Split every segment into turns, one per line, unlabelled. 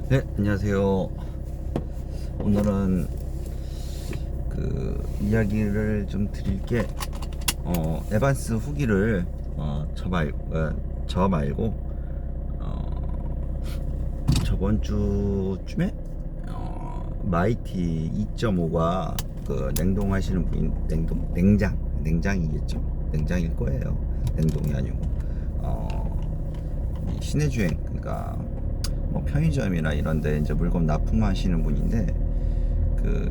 네, 안녕하세요. 오늘은 이야기를 좀 드릴 게, 에반스 후기를, 저 말고, 저번 주쯤에, 마이티 2.5가 냉동하시는 분이, 냉장이겠죠? 냉장일 거예요. 냉동이 아니고. 이 시내 주행, 그러니까, 뭐 편의점이나 이런데 이제 물건 납품하시는 분인데,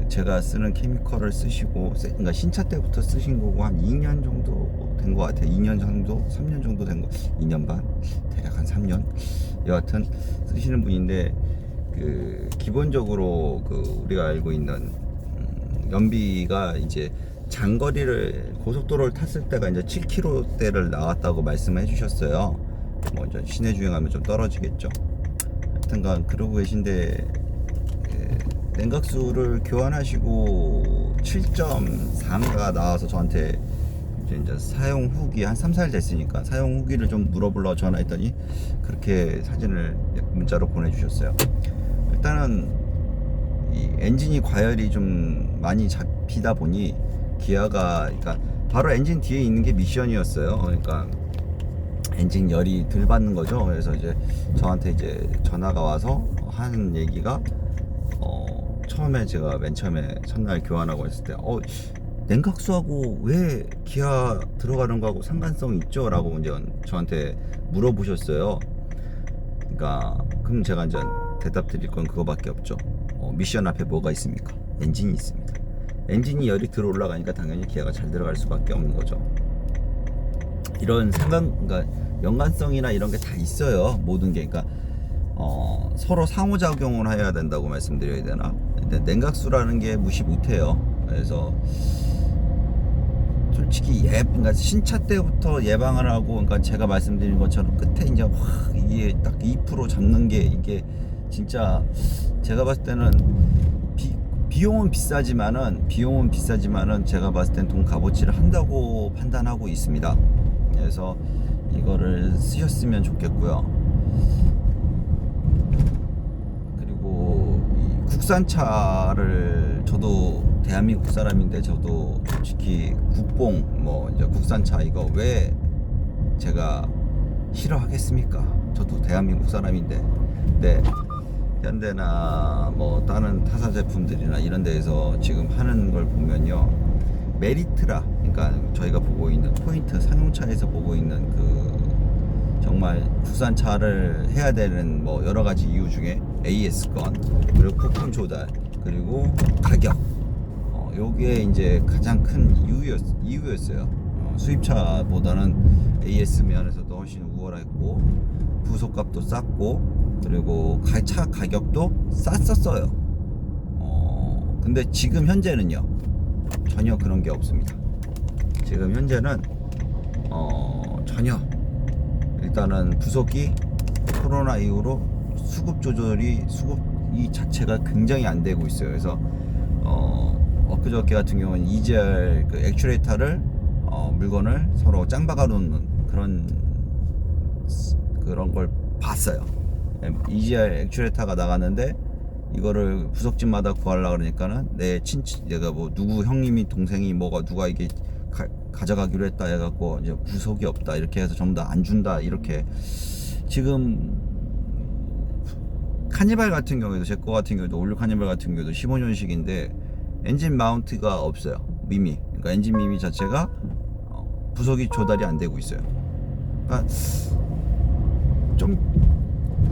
제가 쓰는 케미컬을 쓰시고, 그러니까 신차 때부터 쓰신 거고 한 2년 정도 된 것 같아요. 2년 정도, 3년 정도 된 거, 2년 반, 대략 한 3년. 여하튼 쓰시는 분인데, 기본적으로 우리가 알고 있는 연비가 이제 장거리를 고속도로를 탔을 때가 이제 7km대를 나왔다고 말씀해 주셨어요. 뭐 이제 시내 주행하면 좀 떨어지겠죠. 하여튼간 그러고 계신데, 냉각수를 교환하시고 7.4가 나와서 저한테 이제 사용 후기 한 3, 4일 됐으니까 사용 후기를 좀 물어보려고 전화했더니 그렇게 사진을 문자로 보내주셨어요. 일단은 이 엔진이 과열이 좀 많이 잡히다 보니 기아가, 그러니까 바로 엔진 뒤에 있는 게 미션이었어요. 그러니까 엔진 열이 덜 받는 거죠. 그래서 이제 저한테 이제 전화가 와서 하는 얘기가, 처음에 제가 맨 처음에 첫날 교환하고 했을 때, 냉각수하고 왜 기아 들어가는 거하고 상관성이 있죠? 라고 이제 저한테 물어보셨어요. 그러니까 그럼 제가 이제 대답 드릴 건 그거밖에 없죠. 미션 앞에 뭐가 있습니까? 엔진이 있습니다. 엔진이 열이 들어 올라가니까 당연히 기아가 잘 들어갈 수밖에 없는 거죠. 이런 그러니까 연관성이나 이런 게 다 있어요. 모든 게. 그러니까 서로 상호작용을 해야 된다고 말씀드려야 되나? 근데 냉각수라는 게 무시 못해요. 그래서 솔직히 그러니까 신차 때부터 예방을 하고, 그러니까 제가 말씀드린 것처럼 끝에 이제 확 이게 딱 2% 잡는 게, 이게 진짜 제가 봤을 때는 비용은 비싸지만은 제가 봤을 땐 돈 값어치를 한다고 판단하고 있습니다. 그래서 이거를 쓰셨으면 좋겠고요. 그리고 이 국산차를, 저도 대한민국 사람인데 저도 솔직히 국뽕 뭐 이제 국산차 이거 왜 제가 싫어하겠습니까? 저도 대한민국 사람인데. 근데 현대나 뭐 다른 타사 제품들이나 이런 데에서 지금 하는 걸 보면요, 메리트라, 그러니까 저희가 보고 있는 포인트, 상용차에서 보고 있는 정말 국산차를 해야 되는 뭐 여러 가지 이유 중에 AS건, 그리고 부품 조달, 그리고 가격, 요게 이제 가장 큰 이유였어요. 수입차보다는 AS 면에서도 훨씬 우월했고, 부속값도 쌌고, 그리고 차 가격도 쌌었어요. 근데 지금 현재는요, 전혀 그런 게 없습니다. 지금 현재는 전혀, 일단은 부속이 코로나 이후로 수급이 자체가 굉장히 안 되고 있어요. 그래서 엊그저께 같은 경우는 EGR 액추레이터를 물건을 서로 짱박아 놓는 그런 걸 봤어요. EGR 액추레이터가 나갔는데 이거를 부속집마다 구하려고 그러니까는 내가 뭐 누구 형님이 동생이 뭐가 누가 이게 가져가기로 했다 해갖고 이제 부속이 없다 이렇게 해서 전부 다 안 준다, 이렇게. 지금 카니발 같은 경우에도, 제 거 같은 경우에도, 올류 카니발 같은 경우에도 15년식인데 엔진 마운트가 없어요. 그러니까 엔진 미미 자체가 부속이 조달이 안 되고 있어요. 그러니까 좀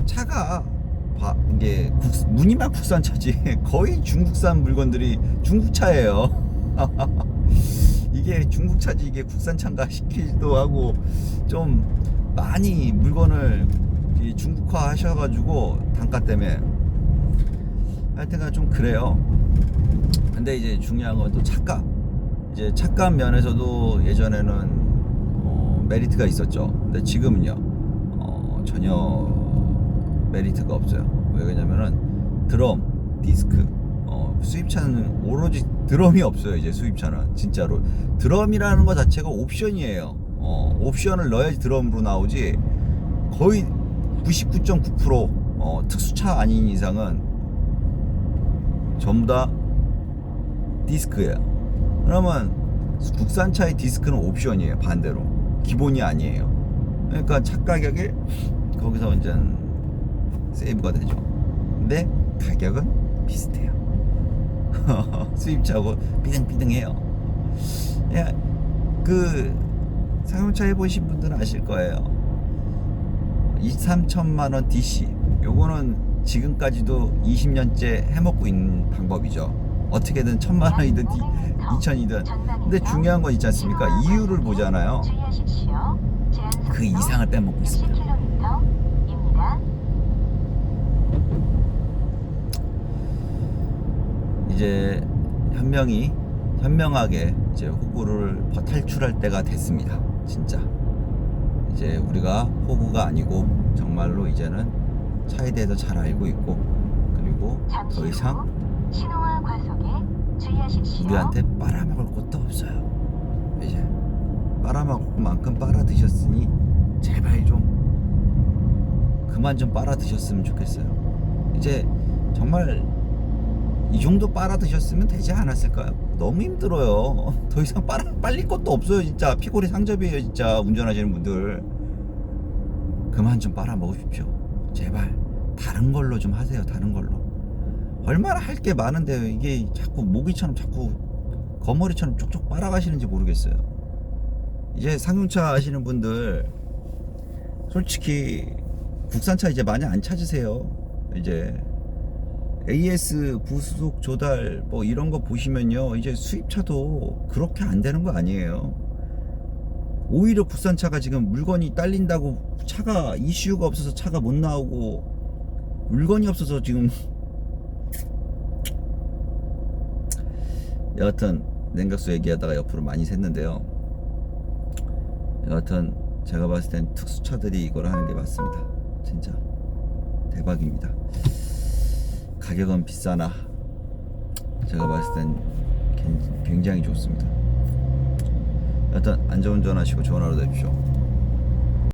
차가 이게 무늬만 국산차지 거의 중국산 물건들이 중국차예요. 이게 중국차지 이게 국산차인가 싶기도 하고, 좀 많이 물건을 중국화 하셔가지고 단가 때문에 하여튼간 좀 그래요. 근데 이제 중요한 건 또 차값. 이제 차값 면에서도 예전에는 메리트가 있었죠. 근데 지금은요, 전혀 메리트가 없어요. 왜 그러냐면은 드럼, 디스크, 수입차는 오로지 드럼이 없어요. 이제 수입차는 진짜로 드럼이라는 것 자체가 옵션이에요. 옵션을 넣어야지 드럼으로 나오지, 거의 99.9% 특수차 아닌 이상은 전부 다 디스크예요. 그러면 국산차의 디스크는 옵션이에요. 반대로 기본이 아니에요. 그러니까 차 가격이 거기서 완전 세이브가 되죠. 근데 가격은 비슷해요. 수입차고 삐등삐등해요. 그 상용차 해보신 분들은 아실 거예요. 2,3천만원 DC 요거는 지금까지도 20년째 해먹고 있는 방법이죠. 어떻게든 1,000만원이든 2,000이든. 근데 중요한 건 있지 않습니까? 이유를 보잖아요. 그 이상을 빼먹고 있습니다. 이제 현명하게 이제 호구를 탈출할 때가 됐습니다. 진짜 이제 우리가 호구가 아니고 정말로 이제는 차에 대해서 잘 알고 있고, 그리고 더 이상 우리한테 빨아먹을 것도 없어요. 이제 빨아먹을 만큼 빨아드셨으니 제발 좀 그만 좀 빨아드셨으면 좋겠어요. 이제 정말 이 정도 빨아드셨으면 되지 않았을까요? 너무 힘들어요. 더 이상 빨릴 것도 없어요. 진짜 피골이 상접이에요. 진짜 운전하시는 분들 그만 좀 빨아먹으십시오. 제발 다른 걸로 좀 하세요. 다른 걸로. 얼마나 할 게 많은데요. 이게 자꾸 모기처럼 자꾸 거머리처럼 쪽쪽 빨아가시는지 모르겠어요. 이제 상용차 하시는 분들 솔직히 국산차 이제 많이 안 찾으세요. 이제 AS 부속 조달 뭐 이런 거 보시면요, 이제 수입차도 그렇게 안 되는 거 아니에요. 오히려 국산차가 지금 물건이 딸린다고 차가 이슈가 없어서 차가 못 나오고 물건이 없어서 지금 여하튼 냉각수 얘기하다가 옆으로 많이 샜는데요. 여하튼 제가 봤을 땐 특수차들이 이걸 하는 게 맞습니다. 진짜 대박입니다. 가격은 비싸나 제가 봤을 땐 굉장히 좋습니다. 여하튼 안전운전 하시고 좋은 하루 되십시오.